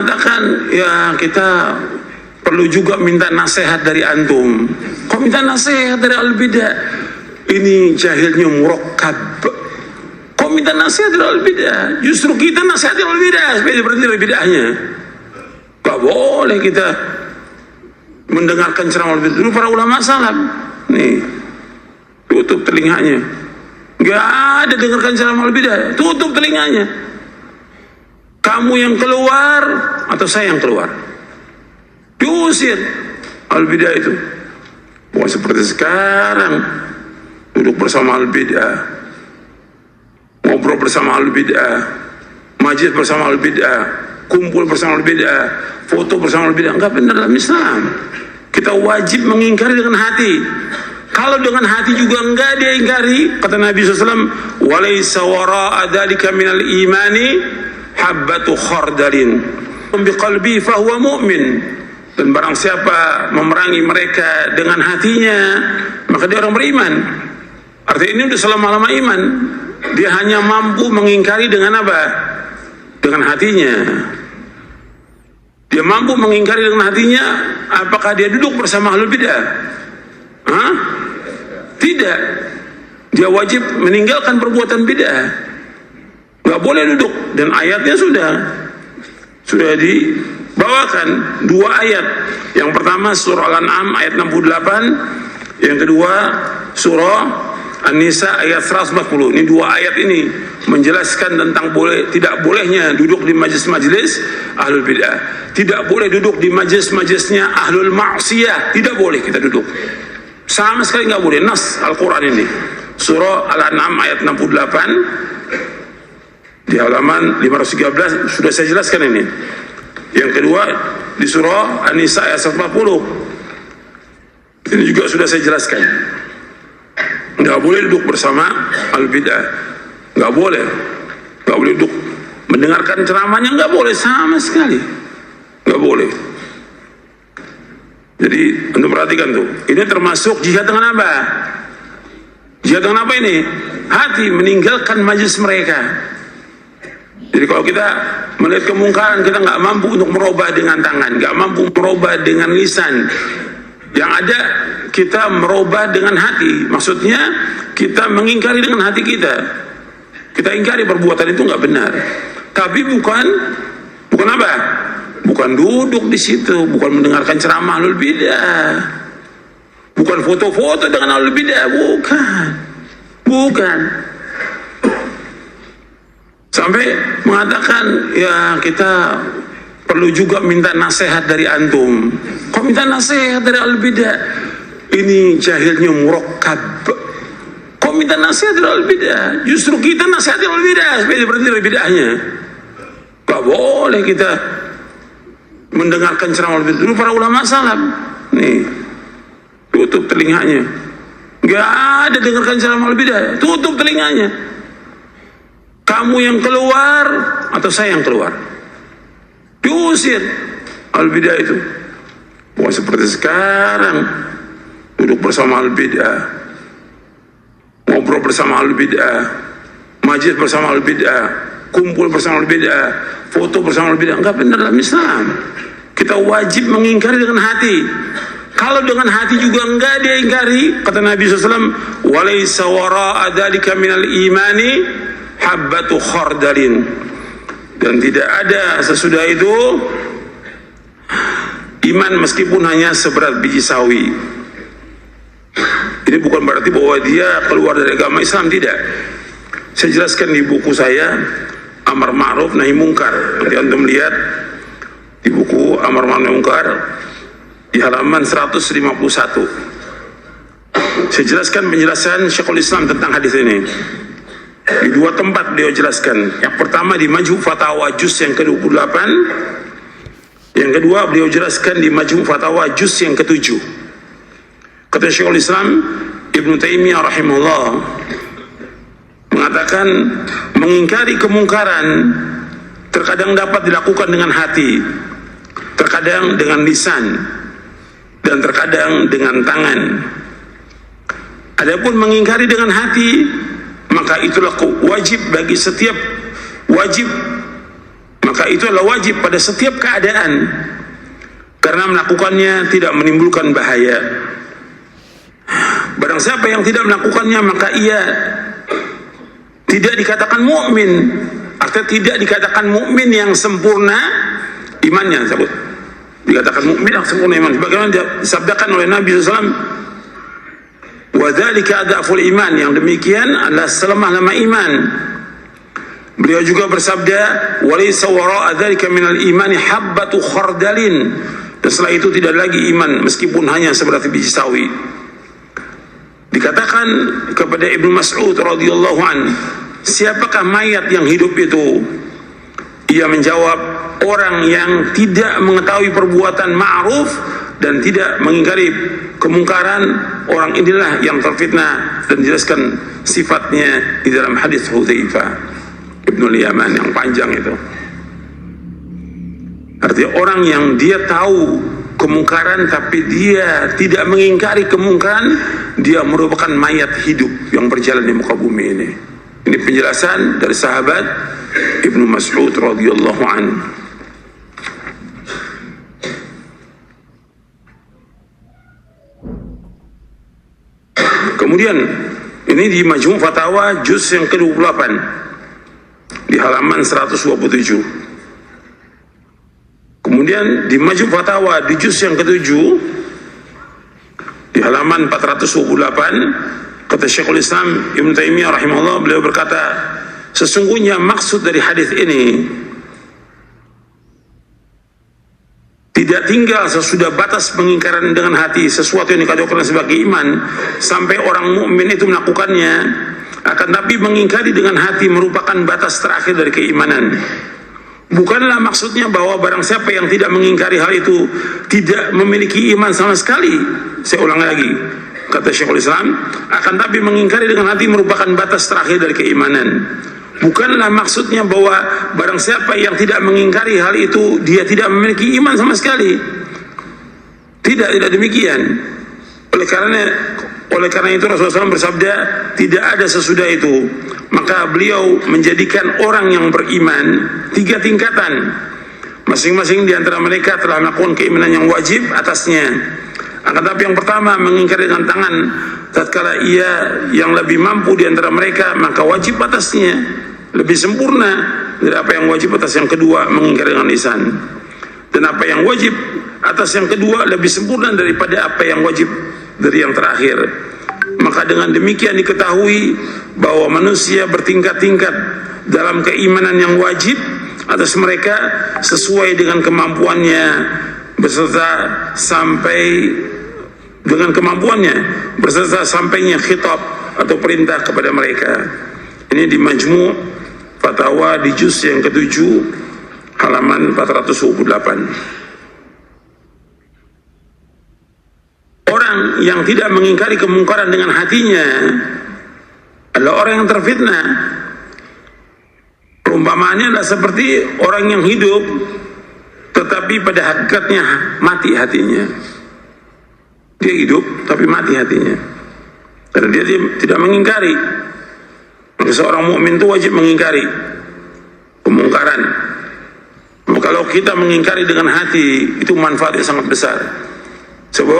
Katakan ya kita perlu juga minta nasihat dari antum. Kok minta nasihat dari al-bidah? Ini jahilnya murakkab. Kok minta nasihat dari al-bidah? Justru kita nasihat dari al-bidah supaya berhenti dari bidahnya. Gak boleh kita mendengarkan ceramah al-bidah. Dulu para ulama salaf nih tutup telinganya. Gak ada dengarkan ceramah al-bidah, tutup telinganya. Kamu yang keluar atau saya yang keluar? Diusir al-bidah itu. Wah, seperti sekarang duduk bersama al-bidah, ngobrol bersama al-bidah, majlis bersama al-bidah, kumpul bersama al-bidah, foto bersama al-bidah. Enggak benar dalam Islam. Kita wajib mengingkari dengan hati. Kalau dengan hati juga enggak dia ingkari, kata Nabi SAW, walaysa wara'a dzalika minal imani habbatu khardalin biqalbi fahuwa mu'min. Dan barang siapa memerangi mereka dengan hatinya, maka dia orang beriman. Artinya ini sudah selama-lama iman. Dia hanya mampu mengingkari dengan apa? Dengan hatinya. Dia mampu mengingkari dengan hatinya. Apakah dia duduk bersama ahlul bidah? Hah? Tidak. Dia wajib meninggalkan perbuatan bidah. Gak boleh duduk. Dan ayatnya sudah dibawakan dua ayat. Yang pertama surah Al-An'am ayat 68, yang kedua surah An-Nisa ayat 140. Ini dua ayat ini menjelaskan tentang tidak bolehnya duduk di majelis-majelis ahlul bidah. Tidak boleh duduk di majelis-majelisnya ahlul ma'siyah. Tidak boleh kita duduk. Sama sekali nggak boleh. Nas Al-Quran ini. Surah Al-An'am ayat 68 di halaman 513 sudah saya jelaskan ini. Yang kedua di surah An-Nisa ayat 140. Ini juga sudah saya jelaskan. Nggak boleh duduk bersama al-bidah. Nggak boleh. Nggak boleh duduk mendengarkan ceramahnya, nggak boleh sama sekali. Nggak boleh. Jadi untuk perhatikan tuh. Ini termasuk jihad dengan apa? Jihad dengan apa ini? Hati, meninggalkan majlis mereka. Jadi kalau kita melihat kemungkaran, kita nggak mampu untuk merubah dengan tangan, nggak mampu merubah dengan lisan. Yang ada kita merubah dengan hati. Maksudnya kita mengingkari dengan hati kita. Kita ingkari perbuatan itu nggak benar. Tapi bukan apa? Bukan duduk di situ, bukan mendengarkan ceramah ahlul bidah, bukan foto-foto dengan ahlul bidah, bukan. Sampai mengatakan ya kita perlu juga minta nasihat dari antum. Kok minta nasihat dari al-bidah? Ini jahilnya murakkab. Kok minta nasihat dari al-bidah? Justru kita nasihat dari al-bidah supaya berhenti dari bidahnya. Gak boleh kita mendengarkan ceramah al-bidah. Dulu para ulama salaf nih tutup telinganya. Gak ada dengarkan ceramah al-bidah, tutup telinganya. Kamu yang keluar atau saya yang keluar? Diusir al-bidah itu. Wah, seperti sekarang duduk bersama al-bidah, ngobrol bersama al-bidah, majlis bersama al-bidah, kumpul bersama al-bidah, foto bersama al-bidah. Enggak benar dalam Islam. Kita wajib mengingkari dengan hati. Kalau dengan hati juga enggak dia ingkari, kata Nabi SAW, walaysa wara'a dzalika minal imani habbatu khardalin. Dan tidak ada sesudah itu iman meskipun hanya seberat biji sawi. Ini bukan berarti bahwa dia keluar dari agama Islam, tidak. Saya jelaskan di buku saya Amar Ma'ruf Nahi Mungkar. Nanti antum lihat di buku Amar Ma'ruf Nahi Mungkar di halaman 151. Saya jelaskan penjelasan Syekhul Islam tentang hadis ini. Di dua tempat beliau jelaskan. Yang pertama di Majmu' Fatawa juz yang ke-28. Yang kedua beliau jelaskan di Majmu' Fatawa juz yang ke-7. Kata Syekhul Islam Ibnu Taimiyah rahimahullah mengatakan mengingkari kemungkaran terkadang dapat dilakukan dengan hati, terkadang dengan lisan, dan terkadang dengan tangan. Adapun mengingkari dengan hati, maka itulah wajib bagi setiap wajib maka itu adalah wajib pada setiap keadaan, karena melakukannya tidak menimbulkan bahaya. Barang siapa yang tidak melakukannya, maka ia tidak dikatakan mukmin, atau tidak dikatakan mukmin yang sempurna imannya. Dikatakan mukmin yang sempurna iman, sebagaimana disabdakan oleh Nabi SAW, wa dzalika adaful iman, yang demikian adalah selemah-lemah iman. Beliau juga bersabda, walaysa wara'a dzalika minal imani habbatu khardalin, dan setelah itu tidak lagi iman meskipun hanya seberati biji sawi. Dikatakan kepada Ibnu Mas'ud radhiyallahu an, siapakah mayat yang hidup itu? Ia menjawab, orang yang tidak mengetahui perbuatan ma'ruf dan tidak mengingkari kemungkaran, orang inilah yang terfitnah, dan dijelaskan sifatnya di dalam hadis Hudzaifah Ibnu Yaman yang panjang itu. Artinya orang yang dia tahu kemungkaran tapi dia tidak mengingkari kemungkaran, dia merupakan mayat hidup yang berjalan di muka bumi ini. Ini penjelasan dari sahabat Ibnu Mas'ud radhiyallahu anhu. Kemudian ini di Majmu' Fatawa juz yang ke-28 di halaman 127. Kemudian di Majmu' Fatawa di juz yang ke-7 di halaman 428, kata Syekhul Islam Ibnu Taimiyah rahimahullah, beliau berkata, sesungguhnya maksud dari hadis ini tidak tinggal sesudah batas pengingkaran dengan hati sesuatu yang dikatakan sebagai iman sampai orang mukmin itu melakukannya, akan tapi mengingkari dengan hati merupakan batas terakhir dari keimanan. Bukanlah maksudnya bahwa barang siapa yang tidak mengingkari hal itu tidak memiliki iman sama sekali. Saya ulang lagi, kata Syekhul Islam, akan tapi mengingkari dengan hati merupakan batas terakhir dari keimanan. Bukanlah maksudnya bahwa barang siapa yang tidak mengingkari hal itu dia tidak memiliki iman sama sekali. Tidak demikian. Oleh karena itu Rasulullah SAW bersabda, tidak ada sesudah itu. Maka beliau menjadikan orang yang beriman 3 tingkatan. Masing-masing di antara mereka telah melakukan keimanan yang wajib atasnya. Akan tapi yang pertama mengingkari dengan tangan, tatkala ia yang lebih mampu di antara mereka, maka wajib atasnya, lebih sempurna dari apa yang wajib atas yang kedua, mengingkari dengan lisan. Dan apa yang wajib atas yang kedua lebih sempurna daripada apa yang wajib dari yang terakhir. Maka dengan demikian diketahui bahwa manusia bertingkat-tingkat dalam keimanan yang wajib atas mereka sesuai dengan kemampuannya beserta sampainya khitab atau perintah kepada mereka. Ini di Majmu' Fatawa di juz yang ke-7 halaman 428. Orang yang tidak mengingkari kemungkaran dengan hatinya adalah orang yang terfitnah. Perumpamaannya adalah seperti orang yang hidup tetapi pada hakikatnya mati hatinya. Dia hidup tapi mati hatinya karena dia tidak mengingkari. Seorang mukmin itu wajib mengingkari kemungkaran. Kalau kita mengingkari dengan hati, itu manfaatnya sangat besar. Sebab